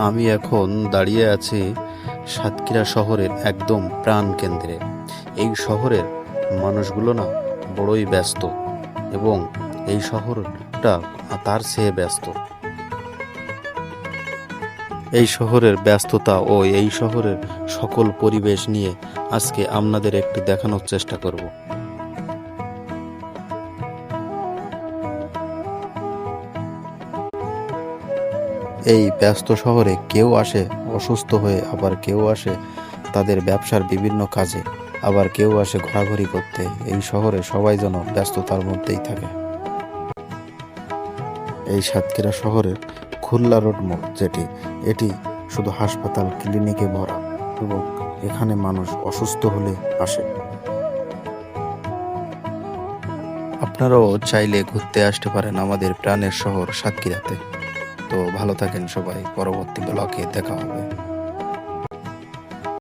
আমি এখন দাঁড়িয়ে আছি সাতক্ষীরা শহরের একদম প্রাণ কেন্দ্রে। এই শহরের মানুষগুলো না বড়ই ব্যস্ত, এবং এই শহরটা তার চেয়ে ব্যস্ত। এই শহরের ব্যস্ততা ও এই শহরের সকল পরিবেশ নিয়ে আজকে আপনাদের একটু দেখানোর চেষ্টা করব। এই ব্যস্ত শহরে কেউ আসে অসুস্থ হয়ে, আবার কেউ আসে তাদের ব্যবসার বিভিন্ন কাজে, আবার কেউ আসে ঘোরাঘুরি করতে। এই শহরে সবাই যেন ব্যস্ততার মধ্যেই থাকে। এই সাতক্ষীরা শহরের খুলনা রোড মোড় এটি শুধু হাসপাতাল ক্লিনিকে ভরা, এবং এখানে মানুষ অসুস্থ হলে আসে। আপনারাও চাইলে ঘুরতে আসতে পারেন আমাদের প্রাণের শহর সাতক্ষীরাতে। তো ভালো থাকেন সবাই, পরবর্তী ব্লগে দেখা হবে।